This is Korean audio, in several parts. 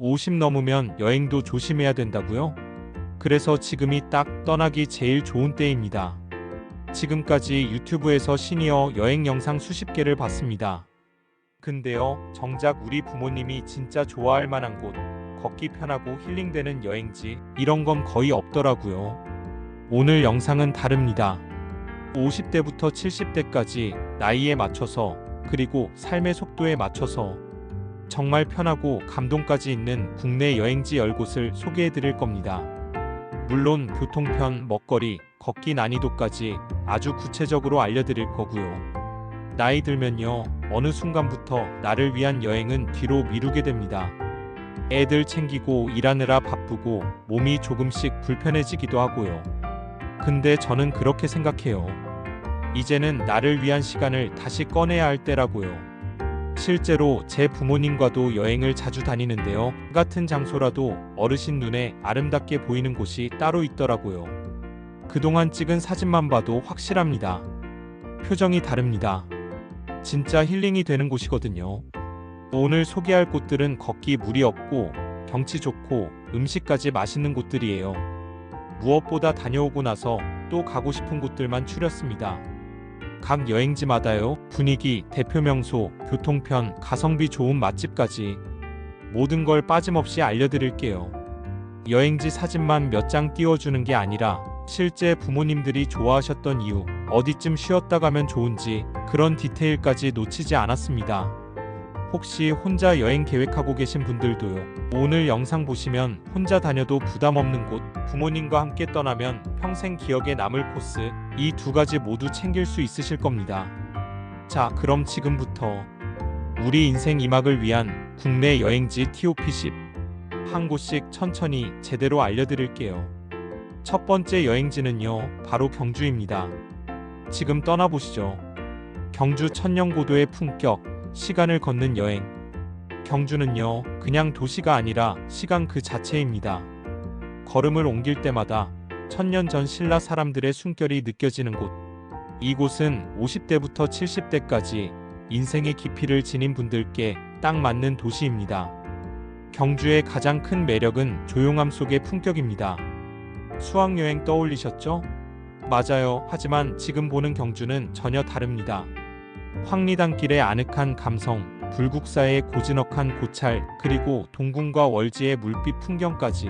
50 넘으면 여행도 조심해야 된다고요? 그래서 지금이 딱 떠나기 제일 좋은 때입니다. 지금까지 유튜브에서 시니어 여행 영상 수십 개를 봤습니다. 근데요, 정작 우리 부모님이 진짜 좋아할 만한 곳, 걷기 편하고 힐링되는 여행지, 이런 건 거의 없더라고요. 오늘 영상은 다릅니다. 50대부터 70대까지 나이에 맞춰서, 그리고 삶의 속도에 맞춰서 정말 편하고 감동까지 있는 국내 여행지 10곳을 소개해 드릴 겁니다. 물론 교통편, 먹거리, 걷기 난이도까지 아주 구체적으로 알려드릴 거고요. 나이 들면요, 어느 순간부터 나를 위한 여행은 뒤로 미루게 됩니다. 애들 챙기고 일하느라 바쁘고 몸이 조금씩 불편해지기도 하고요. 근데 저는 그렇게 생각해요. 이제는 나를 위한 시간을 다시 꺼내야 할 때라고요. 실제로 제 부모님과도 여행을 자주 다니는데요. 같은 장소라도 어르신 눈에 아름답게 보이는 곳이 따로 있더라고요. 그동안 찍은 사진만 봐도 확실합니다. 표정이 다릅니다. 진짜 힐링이 되는 곳이거든요. 오늘 소개할 곳들은 걷기 무리 없고 경치 좋고 음식까지 맛있는 곳들이에요. 무엇보다 다녀오고 나서 또 가고 싶은 곳들만 추렸습니다. 각 여행지마다요, 분위기, 대표 명소, 교통편, 가성비 좋은 맛집까지 모든 걸 빠짐없이 알려드릴게요. 여행지 사진만 몇 장 띄워주는 게 아니라 실제 부모님들이 좋아하셨던 이유, 어디쯤 쉬었다 가면 좋은지 그런 디테일까지 놓치지 않았습니다. 혹시 혼자 여행 계획하고 계신 분들도요, 오늘 영상 보시면 혼자 다녀도 부담 없는 곳, 부모님과 함께 떠나면 평생 기억에 남을 코스, 이 두 가지 모두 챙길 수 있으실 겁니다. 자, 그럼 지금부터 우리 인생 2막을 위한 국내 여행지 TOP10 한 곳씩 천천히 제대로 알려드릴게요. 첫 번째 여행지는요, 바로 경주입니다. 지금 떠나보시죠. 경주 천년고도의 품격, 시간을 걷는 여행. 경주는요, 그냥 도시가 아니라 시간 그 자체입니다. 걸음을 옮길 때마다 천년 전 신라 사람들의 숨결이 느껴지는 곳. 이곳은 50대부터 70대까지 인생의 깊이를 지닌 분들께 딱 맞는 도시입니다. 경주의 가장 큰 매력은 조용함 속의 품격입니다. 수학여행 떠올리셨죠? 맞아요. 하지만 지금 보는 경주는 전혀 다릅니다. 황리단길의 아늑한 감성, 불국사의 고즈넉한 고찰, 그리고 동궁과 월지의 물빛 풍경까지.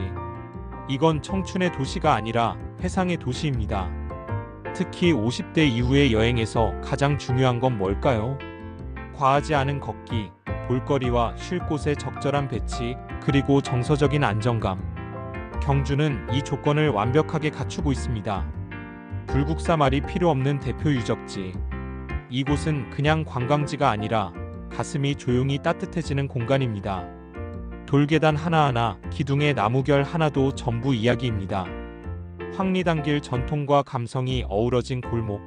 이건 청춘의 도시가 아니라 회상의 도시입니다. 특히 50대 이후의 여행에서 가장 중요한 건 뭘까요? 과하지 않은 걷기, 볼거리와 쉴 곳의 적절한 배치, 그리고 정서적인 안정감. 경주는 이 조건을 완벽하게 갖추고 있습니다. 불국사 말이 필요 없는 대표 유적지. 이곳은 그냥 관광지가 아니라 가슴이 조용히 따뜻해지는 공간입니다. 돌계단 하나하나, 기둥의 나무결 하나도 전부 이야기입니다. 황리단길 전통과 감성이 어우러진 골목.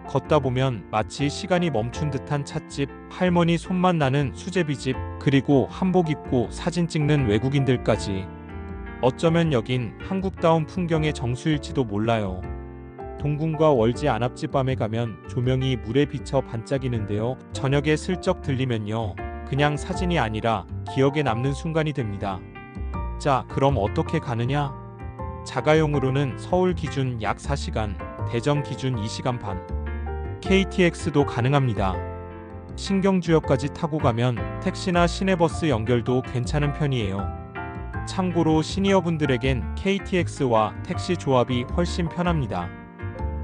걷다 보면 마치 시간이 멈춘 듯한 찻집, 할머니 손맛 나는 수제비집, 그리고 한복 입고 사진 찍는 외국인들까지. 어쩌면 여긴 한국다운 풍경의 정수일지도 몰라요. 동궁과 월지 안압지 밤에 가면 조명이 물에 비쳐 반짝이는데요. 저녁에 슬쩍 들리면요, 그냥 사진이 아니라 기억에 남는 순간이 됩니다. 자, 그럼 어떻게 가느냐? 자가용으로는 서울 기준 약 4시간, 대전 기준 2시간 반. KTX도 가능합니다. 신경주역까지 타고 가면 택시나 시내버스 연결도 괜찮은 편이에요. 참고로 시니어분들에겐 KTX와 택시 조합이 훨씬 편합니다.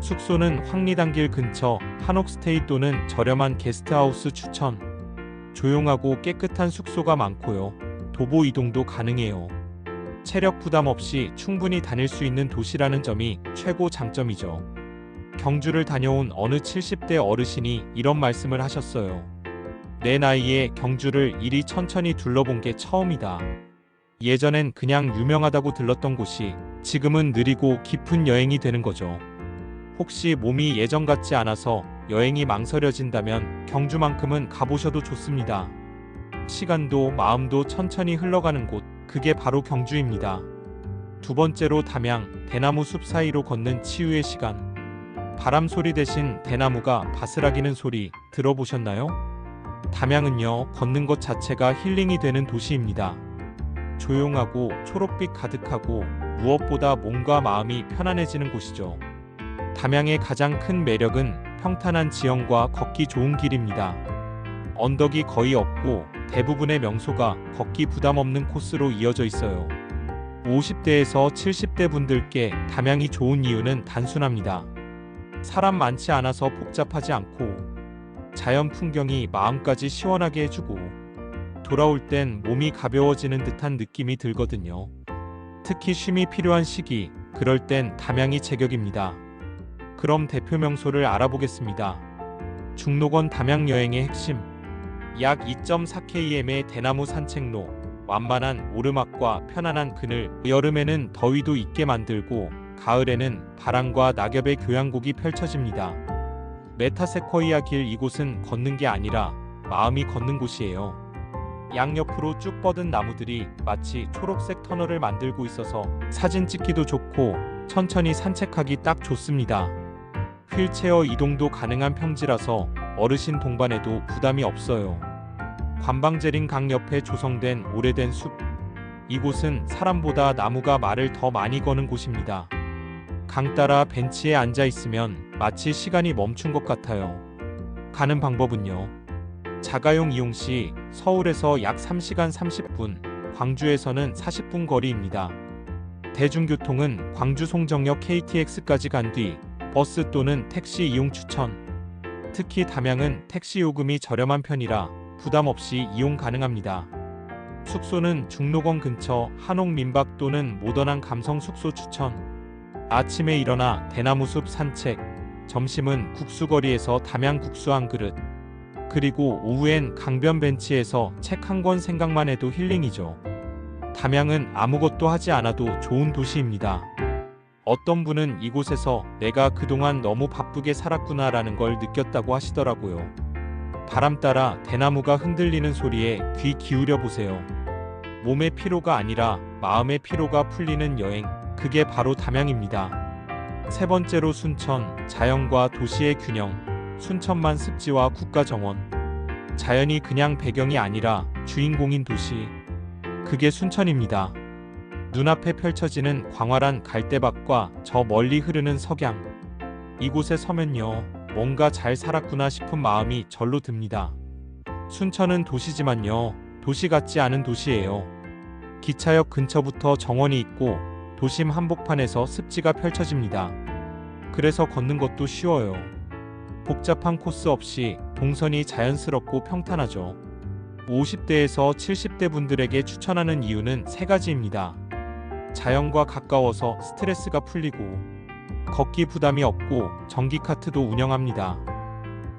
숙소는 황리단길 근처 한옥스테이 또는 저렴한 게스트하우스 추천. 조용하고 깨끗한 숙소가 많고요. 도보 이동도 가능해요. 체력 부담 없이 충분히 다닐 수 있는 도시라는 점이 최고 장점이죠. 경주를 다녀온 어느 70대 어르신이 이런 말씀을 하셨어요. 내 나이에 경주를 이리 천천히 둘러본 게 처음이다. 예전엔 그냥 유명하다고 들렀던 곳이 지금은 느리고 깊은 여행이 되는 거죠. 혹시 몸이 예전 같지 않아서 여행이 망설여진다면 경주만큼은 가보셔도 좋습니다. 시간도 마음도 천천히 흘러가는 곳, 그게 바로 경주입니다. 두 번째로 담양, 대나무 숲 사이로 걷는 치유의 시간. 바람 소리 대신 대나무가 바스락이는 소리 들어보셨나요? 담양은요, 걷는 것 자체가 힐링이 되는 도시입니다. 조용하고 초록빛 가득하고 무엇보다 몸과 마음이 편안해지는 곳이죠. 담양의 가장 큰 매력은 평탄한 지형과 걷기 좋은 길입니다. 언덕이 거의 없고 대부분의 명소가 걷기 부담 없는 코스로 이어져 있어요. 50대에서 70대 분들께 담양이 좋은 이유는 단순합니다. 사람 많지 않아서 복잡하지 않고 자연 풍경이 마음까지 시원하게 해주고 돌아올 땐 몸이 가벼워지는 듯한 느낌이 들거든요. 특히 쉼이 필요한 시기, 그럴 땐 담양이 제격입니다. 그럼 대표 명소를 알아보겠습니다. 중록원 담양 여행의 핵심. 약 2.4km의 대나무 산책로, 완만한 오르막과 편안한 그늘, 여름에는 더위도 잊게 만들고 가을에는 바람과 낙엽의 교향곡이 펼쳐집니다. 메타세코이아 길, 이곳은 걷는 게 아니라 마음이 걷는 곳이에요. 양옆으로 쭉 뻗은 나무들이 마치 초록색 터널을 만들고 있어서 사진 찍기도 좋고 천천히 산책하기 딱 좋습니다. 휠체어 이동도 가능한 평지라서 어르신 동반해도 부담이 없어요. 관방제린 강 옆에 조성된 오래된 숲. 이곳은 사람보다 나무가 말을 더 많이 거는 곳입니다. 강 따라 벤치에 앉아 있으면 마치 시간이 멈춘 것 같아요. 가는 방법은요. 자가용 이용 시 서울에서 약 3시간 30분, 광주에서는 40분 거리입니다. 대중교통은 광주 송정역 KTX까지 간 뒤 버스 또는 택시 이용 추천. 특히 담양은 택시 요금이 저렴한 편이라 부담 없이 이용 가능합니다. 숙소는 중록원 근처 한옥민박 또는 모던한 감성 숙소 추천. 아침에 일어나 대나무숲 산책, 점심은 국수거리에서 담양 국수 한 그릇, 그리고 오후엔 강변 벤치에서 책 한 권 생각만 해도 힐링이죠. 담양은 아무것도 하지 않아도 좋은 도시입니다. 어떤 분은 이곳에서 내가 그동안 너무 바쁘게 살았구나라는 걸 느꼈다고 하시더라고요. 바람 따라 대나무가 흔들리는 소리에 귀 기울여 보세요. 몸의 피로가 아니라 마음의 피로가 풀리는 여행, 그게 바로 담양입니다. 세 번째로 순천, 자연과 도시의 균형. 순천만 습지와 국가정원. 자연이 그냥 배경이 아니라 주인공인 도시. 그게 순천입니다. 눈앞에 펼쳐지는 광활한 갈대밭과 저 멀리 흐르는 석양. 이곳에 서면요, 뭔가 잘 살았구나 싶은 마음이 절로 듭니다. 순천은 도시지만요, 도시 같지 않은 도시예요. 기차역 근처부터 정원이 있고 도심 한복판에서 습지가 펼쳐집니다. 그래서 걷는 것도 쉬워요. 복잡한 코스 없이 동선이 자연스럽고 평탄하죠. 50대에서 70대 분들에게 추천하는 이유는 세 가지입니다. 자연과 가까워서 스트레스가 풀리고, 걷기 부담이 없고 전기카트도 운영합니다.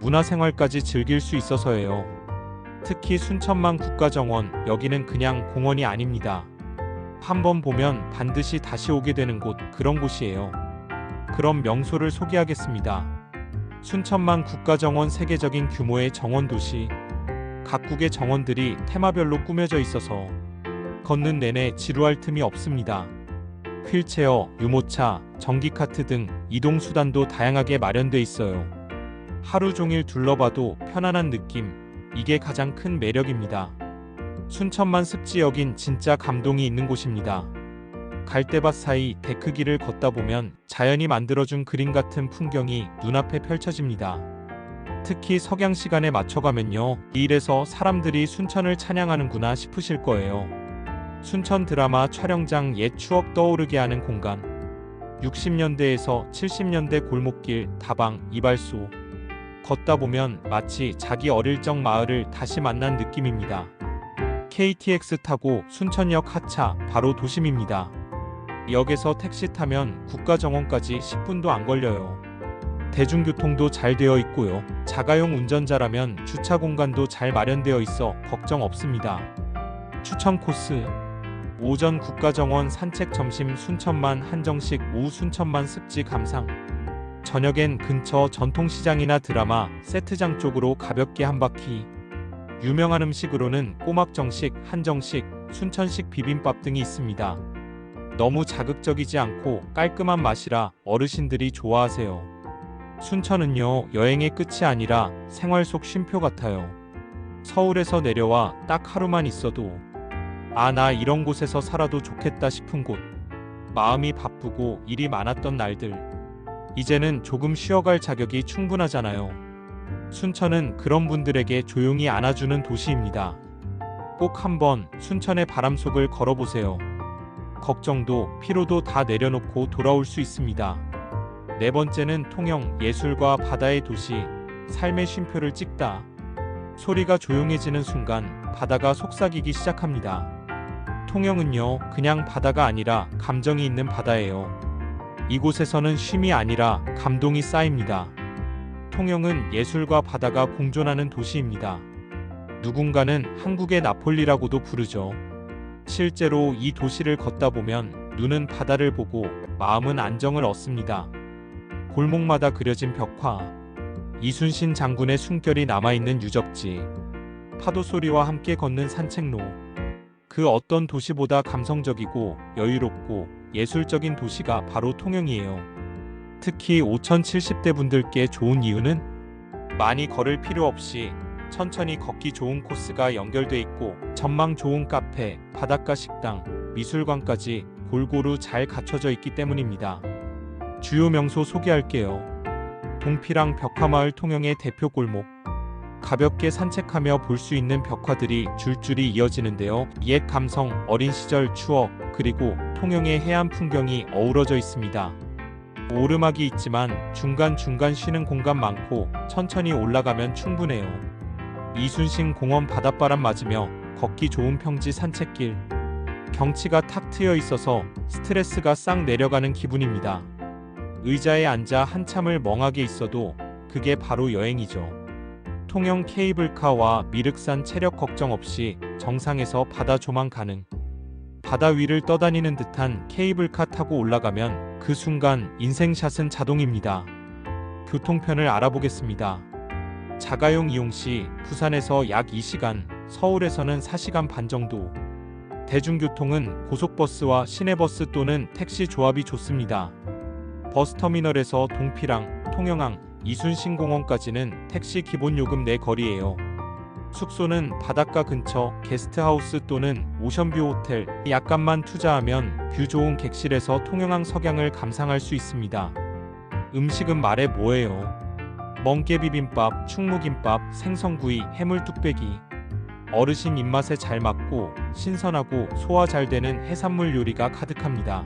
문화생활까지 즐길 수 있어서예요. 특히 순천만 국가정원, 여기는 그냥 공원이 아닙니다. 한번 보면 반드시 다시 오게 되는 곳, 그런 곳이에요. 그럼 명소를 소개하겠습니다. 순천만 국가정원, 세계적인 규모의 정원도시. 각국의 정원들이 테마별로 꾸며져 있어서 걷는 내내 지루할 틈이 없습니다. 휠체어, 유모차, 전기카트 등 이동수단도 다양하게 마련돼 있어요. 하루 종일 둘러봐도 편안한 느낌, 이게 가장 큰 매력입니다. 순천만 습지, 여긴 진짜 감동이 있는 곳입니다. 갈대밭 사이 데크길을 걷다 보면 자연이 만들어준 그림 같은 풍경이 눈앞에 펼쳐집니다. 특히 석양 시간에 맞춰가면요, 이 일에서 사람들이 순천을 찬양하는구나 싶으실 거예요. 순천 드라마 촬영장, 옛 추억 떠오르게 하는 공간. 60년대에서 70년대 골목길, 다방, 이발소. 걷다 보면 마치 자기 어릴 적 마을을 다시 만난 느낌입니다. KTX 타고 순천역 하차, 바로 도심입니다. 역에서 택시 타면 국가정원까지 10분도 안 걸려요. 대중교통도 잘 되어 있고요. 자가용 운전자라면 주차 공간도 잘 마련되어 있어 걱정 없습니다. 추천 코스. 오전 국가정원 산책, 점심 순천만 한정식, 오후 순천만 습지 감상. 저녁엔 근처 전통시장이나 드라마 세트장 쪽으로 가볍게 한 바퀴. 유명한 음식으로는 꼬막정식, 한정식, 순천식 비빔밥 등이 있습니다. 너무 자극적이지 않고 깔끔한 맛이라 어르신들이 좋아하세요. 순천은요, 여행의 끝이 아니라 생활 속 쉼표 같아요. 서울에서 내려와 딱 하루만 있어도 아, 나 이런 곳에서 살아도 좋겠다 싶은 곳. 마음이 바쁘고 일이 많았던 날들. 이제는 조금 쉬어갈 자격이 충분하잖아요. 순천은 그런 분들에게 조용히 안아주는 도시입니다. 꼭 한번 순천의 바람 속을 걸어보세요. 걱정도 피로도 다 내려놓고 돌아올 수 있습니다. 네 번째는 통영, 예술과 바다의 도시. 삶의 쉼표를 찍다. 소리가 조용해지는 순간 바다가 속삭이기 시작합니다. 통영은요, 그냥 바다가 아니라 감정이 있는 바다예요. 이곳에서는 쉼이 아니라 감동이 쌓입니다. 통영은 예술과 바다가 공존하는 도시입니다. 누군가는 한국의 나폴리라고도 부르죠. 실제로 이 도시를 걷다 보면 눈은 바다를 보고 마음은 안정을 얻습니다. 골목마다 그려진 벽화, 이순신 장군의 숨결이 남아있는 유적지, 파도 소리와 함께 걷는 산책로. 그 어떤 도시보다 감성적이고 여유롭고 예술적인 도시가 바로 통영이에요. 특히 5070대 분들께 좋은 이유는 많이 걸을 필요 없이 천천히 걷기 좋은 코스가 연결돼 있고 전망 좋은 카페, 바닷가 식당, 미술관까지 골고루 잘 갖춰져 있기 때문입니다. 주요 명소 소개할게요. 동피랑 벽화마을 통영의 대표 골목. 가볍게 산책하며 볼 수 있는 벽화들이 줄줄이 이어지는데요. 옛 감성, 어린 시절 추억, 그리고 통영의 해안 풍경이 어우러져 있습니다. 오르막이 있지만 중간중간 쉬는 공간 많고 천천히 올라가면 충분해요. 이순신 공원 바닷바람 맞으며 걷기 좋은 평지 산책길. 경치가 탁 트여 있어서 스트레스가 싹 내려가는 기분입니다. 의자에 앉아 한참을 멍하게 있어도 그게 바로 여행이죠. 통영 케이블카와 미륵산 체력 걱정 없이 정상에서 바다 조망 가능. 바다 위를 떠다니는 듯한 케이블카 타고 올라가면 그 순간 인생샷은 자동입니다. 교통편을 알아보겠습니다. 자가용 이용 시 부산에서 약 2시간, 서울에서는 4시간 반 정도. 대중교통은 고속버스와 시내버스 또는 택시 조합이 좋습니다. 버스터미널에서 동피랑, 통영항, 이순신공원까지는 택시 기본 요금 내 거리예요. 숙소는 바닷가 근처 게스트하우스 또는 오션뷰 호텔. 약간만 투자하면 뷰 좋은 객실에서 통영항 석양을 감상할 수 있습니다. 음식은 말해 뭐해요. 멍게비빔밥, 충무김밥, 생선구이, 해물뚝배기. 어르신 입맛에 잘 맞고 신선하고 소화 잘 되는 해산물 요리가 가득합니다.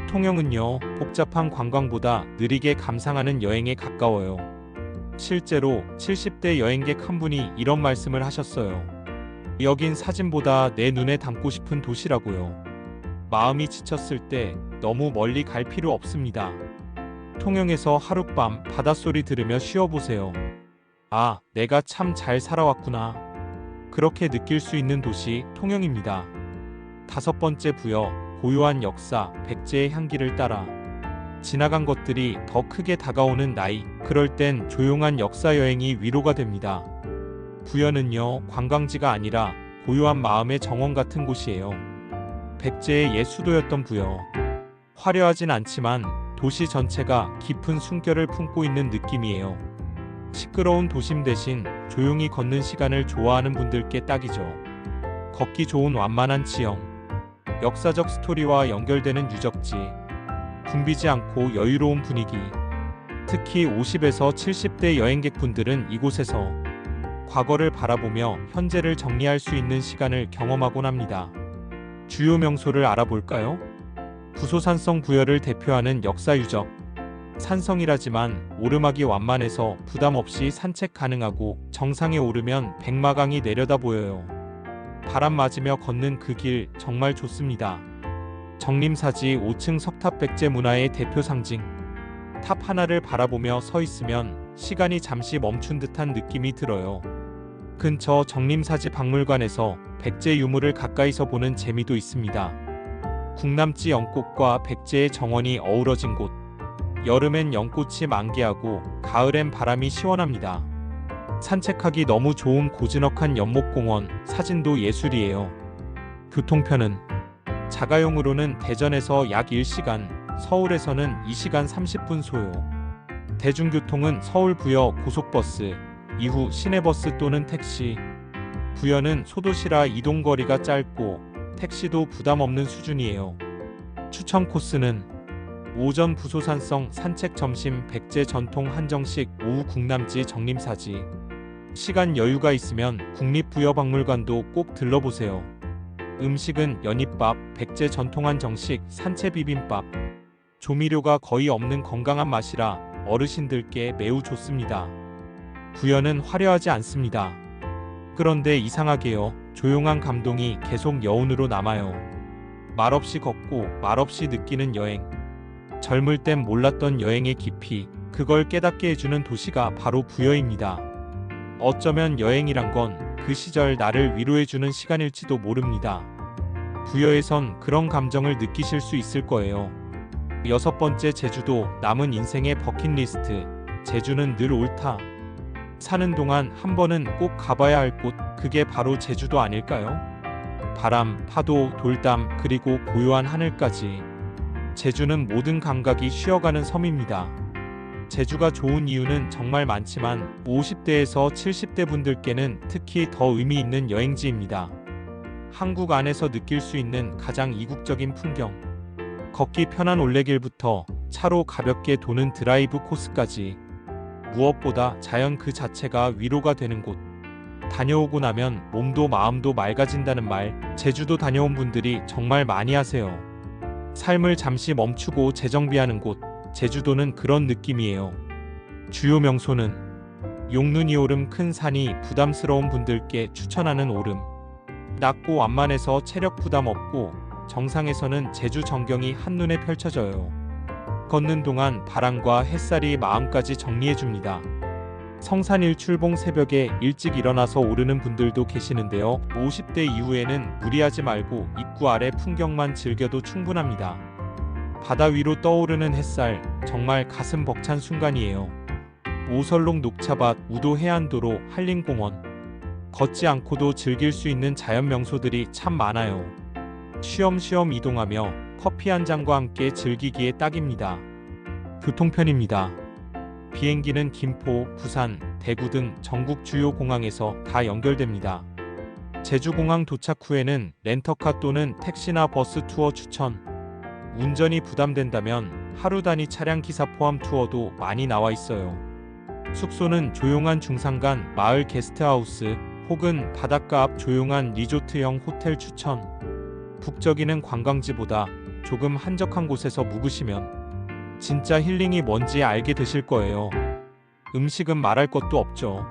통영은요, 복잡한 관광보다 느리게 감상하는 여행에 가까워요. 실제로 70대 여행객 한 분이 이런 말씀을 하셨어요. 여긴 사진보다 내 눈에 담고 싶은 도시라고요. 마음이 지쳤을 때 너무 멀리 갈 필요 없습니다. 통영에서 하룻밤 바닷소리 들으며 쉬어보세요. 아, 내가 참 잘 살아왔구나. 그렇게 느낄 수 있는 도시 통영입니다. 다섯 번째 부여. 고요한 역사, 백제의 향기를 따라. 지나간 것들이 더 크게 다가오는 나이. 그럴 땐 조용한 역사 여행이 위로가 됩니다. 부여는요, 관광지가 아니라 고요한 마음의 정원 같은 곳이에요. 백제의 옛 수도였던 부여. 화려하진 않지만 도시 전체가 깊은 숨결을 품고 있는 느낌이에요. 시끄러운 도심 대신 조용히 걷는 시간을 좋아하는 분들께 딱이죠. 걷기 좋은 완만한 지형. 역사적 스토리와 연결되는 유적지. 붐비지 않고 여유로운 분위기. 특히 50에서 70대 여행객분들은 이곳에서 과거를 바라보며 현재를 정리할 수 있는 시간을 경험하곤 합니다. 주요 명소를 알아볼까요? 부소산성 부여를 대표하는 역사 유적. 산성이라지만 오르막이 완만해서 부담 없이 산책 가능하고 정상에 오르면 백마강이 내려다 보여요. 바람 맞으며 걷는 그 길 정말 좋습니다. 정림사지 5층 석탑 백제 문화의 대표 상징. 탑 하나를 바라보며 서 있으면 시간이 잠시 멈춘 듯한 느낌이 들어요. 근처 정림사지 박물관에서 백제 유물을 가까이서 보는 재미도 있습니다. 국남지 연꽃과 백제의 정원이 어우러진 곳. 여름엔 연꽃이 만개하고 가을엔 바람이 시원합니다. 산책하기 너무 좋은 고즈넉한 연목공원. 사진도 예술이에요. 교통편은 자가용으로는 대전에서 약 1시간, 서울에서는 2시간 30분 소요. 대중교통은 서울 부여 고속버스, 이후 시내버스 또는 택시. 부여는 소도시라 이동거리가 짧고 택시도 부담 없는 수준이에요. 추천 코스는 오전 부소산성 산책, 점심 백제 전통 한정식, 오후 국남지 정림사지. 시간 여유가 있으면 국립부여박물관도 꼭 들러보세요. 음식은 연잎밥, 백제 전통 한정식, 산채 비빔밥. 조미료가 거의 없는 건강한 맛이라 어르신들께 매우 좋습니다. 부여는 화려하지 않습니다. 그런데 이상하게요, 조용한 감동이 계속 여운으로 남아요. 말없이 걷고 말없이 느끼는 여행. 젊을 땐 몰랐던 여행의 깊이, 그걸 깨닫게 해주는 도시가 바로 부여입니다. 어쩌면 여행이란 건 그 시절 나를 위로해주는 시간일지도 모릅니다. 부여에선 그런 감정을 느끼실 수 있을 거예요. 6번째, 제주도. 남은 인생의 버킷리스트. 제주는 늘 옳다. 사는 동안 한 번은 꼭 가봐야 할 곳, 그게 바로 제주도 아닐까요? 바람, 파도, 돌담, 그리고 고요한 하늘까지. 제주는 모든 감각이 쉬어가는 섬입니다. 제주가 좋은 이유는 정말 많지만 50대에서 70대 분들께는 특히 더 의미 있는 여행지입니다. 한국 안에서 느낄 수 있는 가장 이국적인 풍경. 걷기 편한 올레길부터 차로 가볍게 도는 드라이브 코스까지. 무엇보다 자연 그 자체가 위로가 되는 곳. 다녀오고 나면 몸도 마음도 맑아진다는 말, 제주도 다녀온 분들이 정말 많이 하세요. 삶을 잠시 멈추고 재정비하는 곳, 제주도는 그런 느낌이에요. 주요 명소는 용눈이 오름. 큰 산이 부담스러운 분들께 추천하는 오름. 낮고 완만해서 체력 부담 없고 정상에서는 제주 전경이 한눈에 펼쳐져요. 걷는 동안 바람과 햇살이 마음까지 정리해줍니다. 성산 일출봉. 새벽에 일찍 일어나서 오르는 분들도 계시는데요. 50대 이후에는 무리하지 말고 입구 아래 풍경만 즐겨도 충분합니다. 바다 위로 떠오르는 햇살, 정말 가슴 벅찬 순간이에요. 오설록, 녹차밭, 우도 해안도로, 한림공원. 걷지 않고도 즐길 수 있는 자연 명소들이 참 많아요. 쉬엄쉬엄 이동하며 커피 한 잔과 함께 즐기기에 딱입니다. 교통편입니다. 비행기는 김포, 부산, 대구 등 전국 주요 공항에서 다 연결됩니다. 제주공항 도착 후에는 렌터카 또는 택시나 버스 투어 추천. 운전이 부담된다면 하루 단위 차량 기사 포함 투어도 많이 나와 있어요. 숙소는 조용한 중산간 마을 게스트하우스 혹은 바닷가 앞 조용한 리조트형 호텔 추천. 북적이는 관광지보다 조금 한적한 곳에서 묵으시면 진짜 힐링이 뭔지 알게 되실 거예요. 음식은 말할 것도 없죠.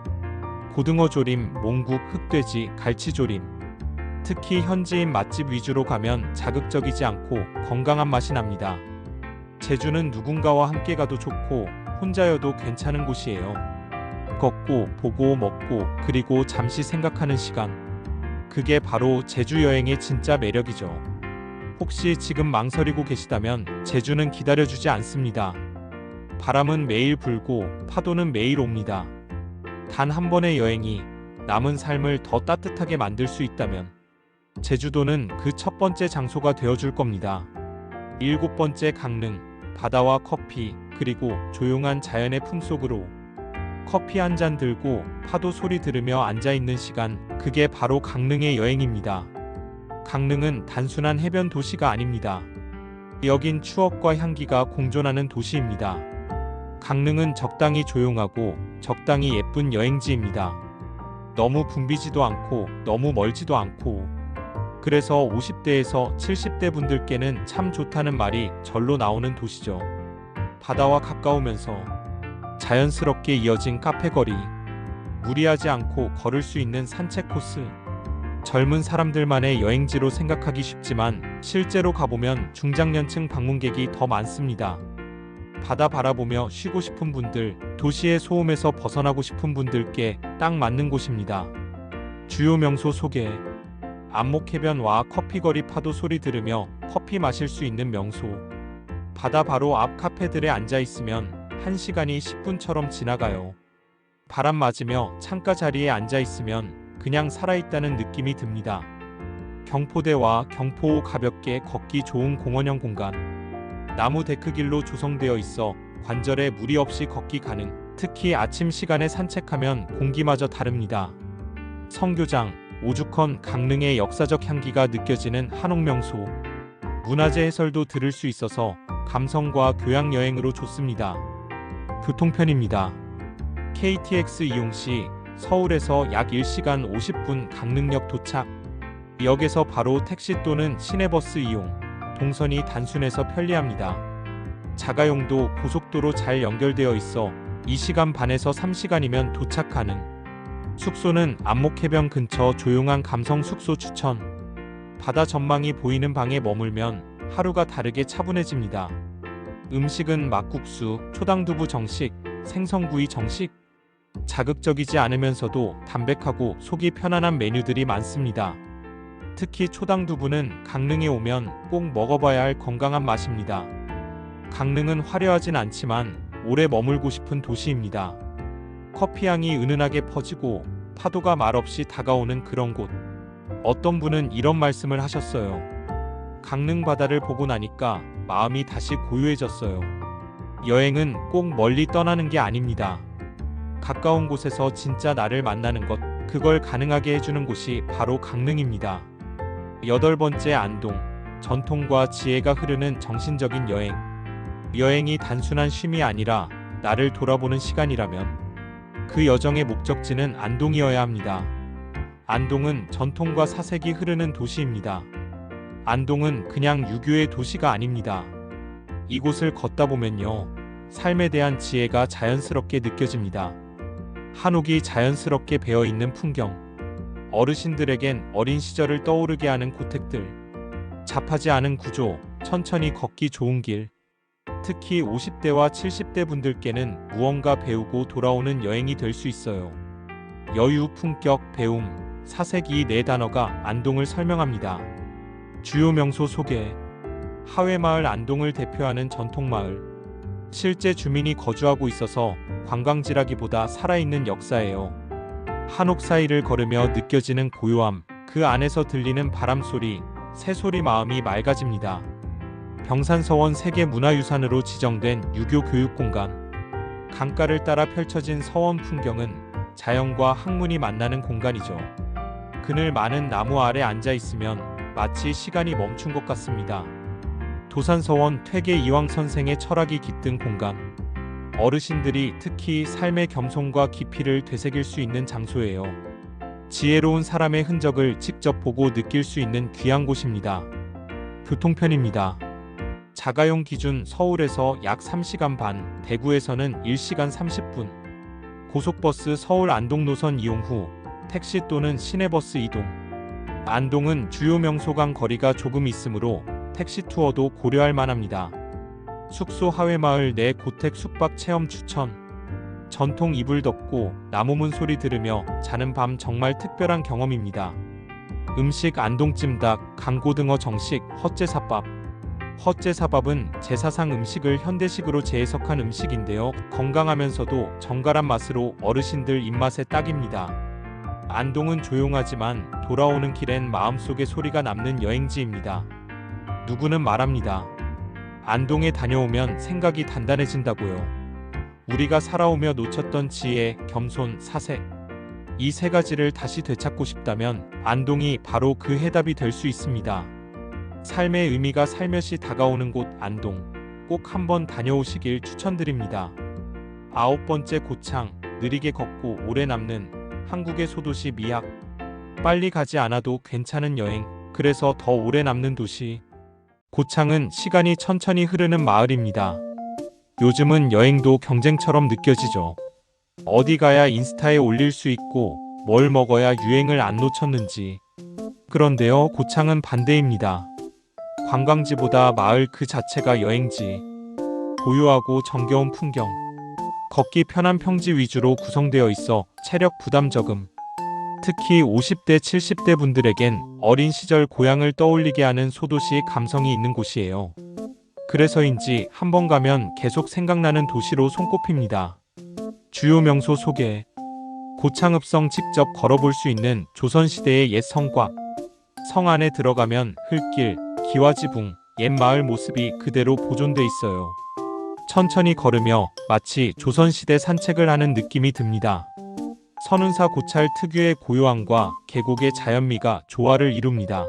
고등어 조림, 몽국, 흑돼지, 갈치조림. 특히 현지인 맛집 위주로 가면 자극적이지 않고 건강한 맛이 납니다. 제주는 누군가와 함께 가도 좋고 혼자여도 괜찮은 곳이에요. 걷고 보고 먹고 그리고 잠시 생각하는 시간. 그게 바로 제주 여행의 진짜 매력이죠. 혹시 지금 망설이고 계시다면 제주는 기다려주지 않습니다. 바람은 매일 불고 파도는 매일 옵니다. 단 한 번의 여행이 남은 삶을 더 따뜻하게 만들 수 있다면 제주도는 그 첫 번째 장소가 되어줄 겁니다. 7번째, 강릉. 바다와 커피, 그리고 조용한 자연의 품속으로. 커피 한 잔 들고 파도 소리 들으며 앉아있는 시간, 그게 바로 강릉의 여행입니다. 강릉은 단순한 해변 도시가 아닙니다. 여긴 추억과 향기가 공존하는 도시입니다. 강릉은 적당히 조용하고 적당히 예쁜 여행지입니다. 너무 붐비지도 않고 너무 멀지도 않고. 그래서 50대에서 70대 분들께는 참 좋다는 말이 절로 나오는 도시죠. 바다와 가까우면서 자연스럽게 이어진 카페거리, 무리하지 않고 걸을 수 있는 산책 코스. 젊은 사람들만의 여행지로 생각하기 쉽지만 실제로 가보면 중장년층 방문객이 더 많습니다. 바다 바라보며 쉬고 싶은 분들, 도시의 소음에서 벗어나고 싶은 분들께 딱 맞는 곳입니다. 주요 명소 소개. 안목해변와 커피거리, 파도 소리 들으며 커피 마실 수 있는 명소. 바다 바로 앞 카페들에 앉아있으면 1시간이 10분처럼 지나가요. 바람 맞으며 창가 자리에 앉아있으면 그냥 살아있다는 느낌이 듭니다. 경포대와 경포호. 가볍게 걷기 좋은 공원형 공간. 나무 데크길로 조성되어 있어 관절에 무리 없이 걷기 가능. 특히 아침 시간에 산책하면 공기마저 다릅니다. 성교장. 오죽헌 강릉의 역사적 향기가 느껴지는 한옥명소. 문화재 해설도 들을 수 있어서 감성과 교양 여행으로 좋습니다. 교통편입니다. KTX 이용 시 서울에서 약 1시간 50분 강릉역 도착. 역에서 바로 택시 또는 시내버스 이용, 동선이 단순해서 편리합니다. 자가용도 고속도로 잘 연결되어 있어 2시간 반에서 3시간이면 도착 가능. 숙소는 안목해변 근처 조용한 감성 숙소 추천. 바다 전망이 보이는 방에 머물면 하루가 다르게 차분해집니다. 음식은 막국수, 초당두부 정식, 생선구이 정식. 자극적이지 않으면서도 담백하고 속이 편안한 메뉴들이 많습니다. 특히 초당두부는 강릉에 오면 꼭 먹어봐야 할 건강한 맛입니다. 강릉은 화려하진 않지만 오래 머물고 싶은 도시입니다. 커피향이 은은하게 퍼지고 파도가 말없이 다가오는 그런 곳. 어떤 분은 이런 말씀을 하셨어요. 강릉 바다를 보고 나니까 마음이 다시 고요해졌어요. 여행은 꼭 멀리 떠나는 게 아닙니다. 가까운 곳에서 진짜 나를 만나는 것, 그걸 가능하게 해주는 곳이 바로 강릉입니다. 8번째, 안동. 전통과 지혜가 흐르는 정신적인 여행. 여행이 단순한 쉼이 아니라 나를 돌아보는 시간이라면 그 여정의 목적지는 안동이어야 합니다. 안동은 전통과 사색이 흐르는 도시입니다. 안동은 그냥 유교의 도시가 아닙니다. 이곳을 걷다 보면요, 삶에 대한 지혜가 자연스럽게 느껴집니다. 한옥이 자연스럽게 배어있는 풍경, 어르신들에겐 어린 시절을 떠오르게 하는 고택들, 잡하지 않은 구조, 천천히 걷기 좋은 길. 특히 50대와 70대 분들께는 무언가 배우고 돌아오는 여행이 될 수 있어요. 여유, 품격, 배움, 사색, 이 네 단어가 안동을 설명합니다. 주요 명소 소개. 하회마을. 안동을 대표하는 전통마을. 실제 주민이 거주하고 있어서 관광지라기보다 살아있는 역사예요. 한옥 사이를 걸으며 느껴지는 고요함, 그 안에서 들리는 바람소리, 새소리, 마음이 맑아집니다. 병산서원 세계문화유산으로 지정된 유교 교육공간. 강가를 따라 펼쳐진 서원 풍경은 자연과 학문이 만나는 공간이죠. 그늘 많은 나무 아래 앉아있으면 마치 시간이 멈춘 것 같습니다. 도산서원. 퇴계 이황 선생의 철학이 깃든 공간. 어르신들이 특히 삶의 겸손과 깊이를 되새길 수 있는 장소예요. 지혜로운 사람의 흔적을 직접 보고 느낄 수 있는 귀한 곳입니다. 교통편입니다. 자가용 기준 서울에서 약 3시간 반, 대구에서는 1시간 30분. 고속버스 서울 안동 노선 이용 후 택시 또는 시내버스 이동. 안동은 주요 명소간 거리가 조금 있으므로 택시 투어도 고려할 만합니다. 숙소 하회마을 내 고택 숙박 체험 추천. 전통 이불 덮고 나무문 소리 들으며 자는 밤 정말 특별한 경험입니다. 음식 안동찜닭, 강고등어 정식, 헛제사밥. 헛제사밥은 제사상 음식을 현대식으로 재해석한 음식인데요, 건강하면서도 정갈한 맛으로 어르신들 입맛에 딱입니다. 안동은 조용하지만 돌아오는 길엔 마음속에 소리가 남는 여행지입니다. 누구는 말합니다. 안동에 다녀오면 생각이 단단해진다고요. 우리가 살아오며 놓쳤던 지혜, 겸손, 사색, 이 세 가지를 다시 되찾고 싶다면 안동이 바로 그 해답이 될 수 있습니다. 삶의 의미가 살며시 다가오는 곳 안동, 꼭 한번 다녀오시길 추천드립니다. 9번째, 고창. 느리게 걷고 오래 남는 한국의 소도시 미학. 빨리 가지 않아도 괜찮은 여행, 그래서 더 오래 남는 도시. 고창은 시간이 천천히 흐르는 마을입니다. 요즘은 여행도 경쟁처럼 느껴지죠. 어디 가야 인스타에 올릴 수 있고 뭘 먹어야 유행을 안 놓쳤는지. 그런데요, 고창은 반대입니다. 관광지보다 마을 그 자체가 여행지. 고요하고 정겨운 풍경, 걷기 편한 평지 위주로 구성되어 있어 체력 부담 적음. 특히 50대, 70대 분들에겐 어린 시절 고향을 떠올리게 하는 소도시 감성이 있는 곳이에요. 그래서인지 한번 가면 계속 생각나는 도시로 손꼽힙니다. 주요 명소 소개. 고창읍성. 직접 걸어볼 수 있는 조선시대의 옛 성곽. 성 안에 들어가면 흙길, 기와지붕, 옛 마을 모습이 그대로 보존돼 있어요. 천천히 걸으며 마치 조선시대 산책을 하는 느낌이 듭니다. 선운사 고찰 특유의 고요함과 계곡의 자연미가 조화를 이룹니다.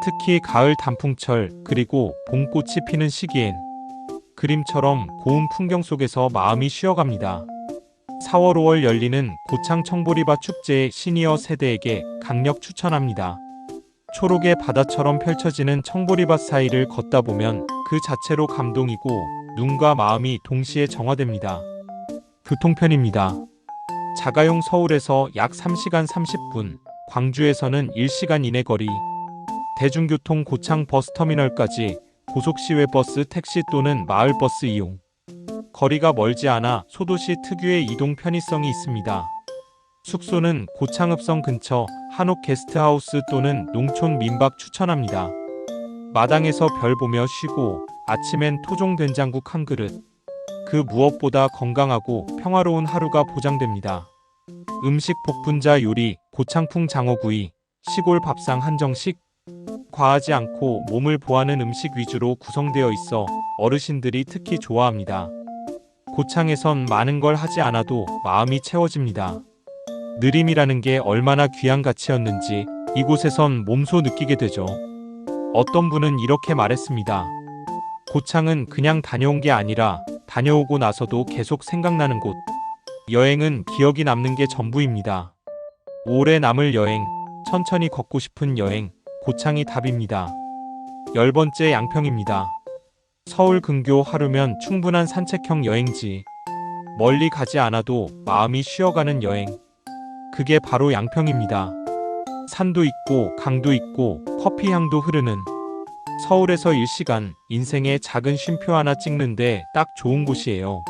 특히 가을 단풍철 그리고 봄꽃이 피는 시기엔 그림처럼 고운 풍경 속에서 마음이 쉬어갑니다. 4월 5월 열리는 고창 청보리밭 축제의 시니어 세대에게 강력 추천합니다. 초록의 바다처럼 펼쳐지는 청보리밭 사이를 걷다 보면 그 자체로 감동이고 눈과 마음이 동시에 정화됩니다. 교통편입니다. 자가용 서울에서 약 3시간 30분, 광주에서는 1시간 이내 거리, 대중교통 고창 버스터미널까지 고속시외버스 택시 또는 마을버스 이용, 거리가 멀지 않아 소도시 특유의 이동 편의성이 있습니다. 숙소는 고창읍성 근처 한옥 게스트하우스 또는 농촌 민박 추천합니다. 마당에서 별 보며 쉬고 아침엔 토종 된장국 한 그릇. 그 무엇보다 건강하고 평화로운 하루가 보장됩니다. 음식 복분자 요리, 고창풍 장어구이, 시골 밥상 한정식. 과하지 않고 몸을 보하는 음식 위주로 구성되어 있어 어르신들이 특히 좋아합니다. 고창에선 많은 걸 하지 않아도 마음이 채워집니다. 느림이라는 게 얼마나 귀한 가치였는지 이곳에선 몸소 느끼게 되죠. 어떤 분은 이렇게 말했습니다. 고창은 그냥 다녀온 게 아니라 다녀오고 나서도 계속 생각나는 곳. 여행은 기억이 남는 게 전부입니다. 오래 남을 여행, 천천히 걷고 싶은 여행, 고창이 답입니다. 10번째 양평입니다. 서울 근교 하루면 충분한 산책형 여행지. 멀리 가지 않아도 마음이 쉬어가는 여행. 그게 바로 양평입니다. 산도 있고 강도 있고 커피 향도 흐르는 서울에서 1시간 인생의 작은 쉼표 하나 찍는데 딱 좋은 곳이에요.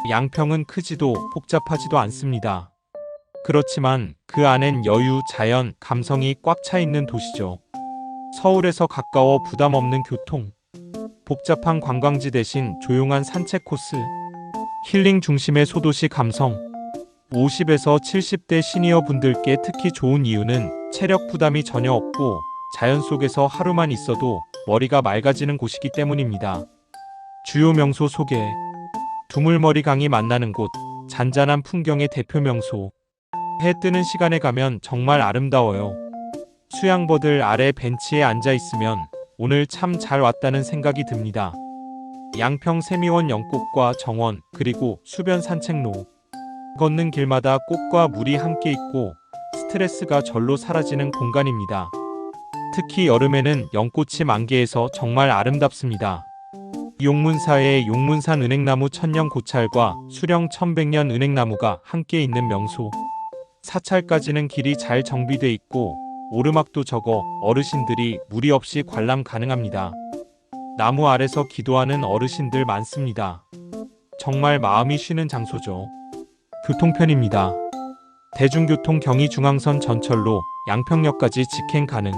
양평은 크지도 복잡하지도 않습니다. 그렇지만 그 안엔 여유, 자연, 감성이 꽉 차 있는 도시죠. 서울에서 가까워 부담 없는 교통, 복잡한 관광지 대신 조용한 산책 코스, 힐링 중심의 소도시 감성. 50에서 70대 시니어 분들께 특히 좋은 이유는 체력 부담이 전혀 없고 자연 속에서 하루만 있어도 머리가 맑아지는 곳이기 때문입니다. 주요 명소 소개. 두물머리 강이 만나는 곳, 잔잔한 풍경의 대표 명소. 해 뜨는 시간에 가면 정말 아름다워요. 수양버들 아래 벤치에 앉아 있으면 오늘 참 잘 왔다는 생각이 듭니다. 양평 세미원 연꽃과 정원 그리고 수변 산책로. 걷는 길마다 꽃과 물이 함께 있고 스트레스가 절로 사라지는 공간입니다. 특히 여름에는 연꽃이 만개해서 정말 아름답습니다. 용문사의 용문산 은행나무 천년 고찰과 수령 1100년 은행나무가 함께 있는 명소. 사찰까지는 길이 잘 정비돼 있고 오르막도 적어 어르신들이 무리 없이 관람 가능합니다. 나무 아래서 기도하는 어르신들 많습니다. 정말 마음이 쉬는 장소죠. 교통편입니다. 대중교통 경의중앙선 전철로 양평역까지 직행 가능.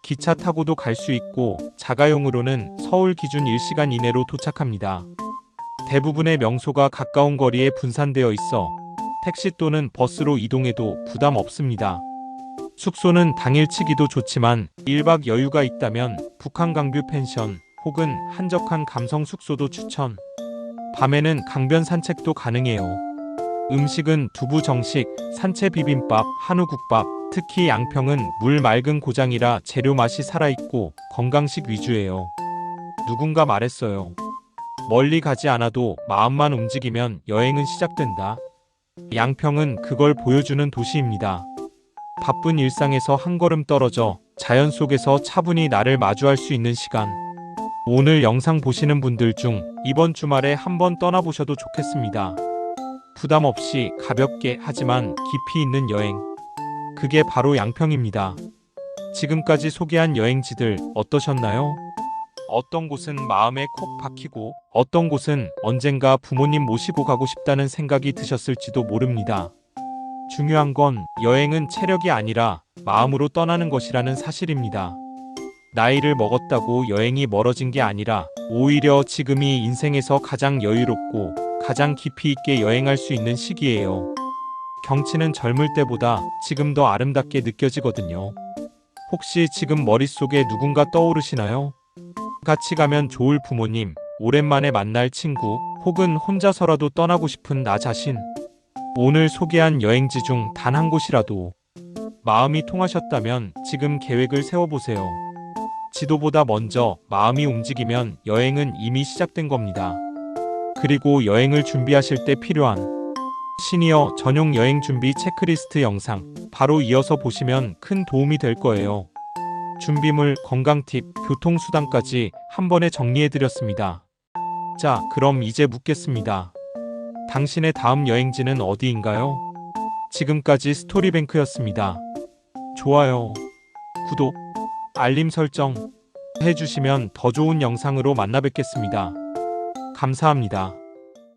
기차 타고도 갈 수 있고 자가용으로는 서울 기준 1시간 이내로 도착합니다. 대부분의 명소가 가까운 거리에 분산되어 있어 택시 또는 버스로 이동해도 부담 없습니다. 숙소는 당일치기도 좋지만 1박 여유가 있다면 북한 강뷰 펜션 혹은 한적한 감성 숙소도 추천. 밤에는 강변 산책도 가능해요. 음식은 두부 정식, 산채 비빔밥, 한우국밥. 특히 양평은 물 맑은 고장이라 재료 맛이 살아있고 건강식 위주예요. 누군가 말했어요. 멀리 가지 않아도 마음만 움직이면 여행은 시작된다. 양평은 그걸 보여주는 도시입니다. 바쁜 일상에서 한 걸음 떨어져 자연 속에서 차분히 나를 마주할 수 있는 시간. 오늘 영상 보시는 분들 중 이번 주말에 한번 떠나보셔도 좋겠습니다. 부담 없이 가볍게 하지만 깊이 있는 여행. 그게 바로 양평입니다. 지금까지 소개한 여행지들 어떠셨나요? 어떤 곳은 마음에 콕 박히고 어떤 곳은 언젠가 부모님 모시고 가고 싶다는 생각이 드셨을지도 모릅니다. 중요한 건 여행은 체력이 아니라 마음으로 떠나는 것이라는 사실입니다. 나이를 먹었다고 여행이 멀어진 게 아니라 오히려 지금이 인생에서 가장 여유롭고 가장 깊이 있게 여행할 수 있는 시기예요. 경치는 젊을 때보다 지금 더 아름답게 느껴지거든요. 혹시 지금 머릿속에 누군가 떠오르시나요? 같이 가면 좋을 부모님, 오랜만에 만날 친구, 혹은 혼자서라도 떠나고 싶은 나 자신. 오늘 소개한 여행지 중 단 한 곳이라도 마음이 통하셨다면 지금 계획을 세워보세요. 지도보다 먼저 마음이 움직이면 여행은 이미 시작된 겁니다. 그리고 여행을 준비하실 때 필요한 시니어 전용 여행 준비 체크리스트 영상 바로 이어서 보시면 큰 도움이 될 거예요. 준비물, 건강 팁, 교통수단까지 한 번에 정리해드렸습니다. 자, 그럼 이제 묻겠습니다. 당신의 다음 여행지는 어디인가요? 지금까지 스토리뱅크였습니다. 좋아요, 구독, 알림 설정 해주시면 더 좋은 영상으로 만나 뵙겠습니다. 감사합니다.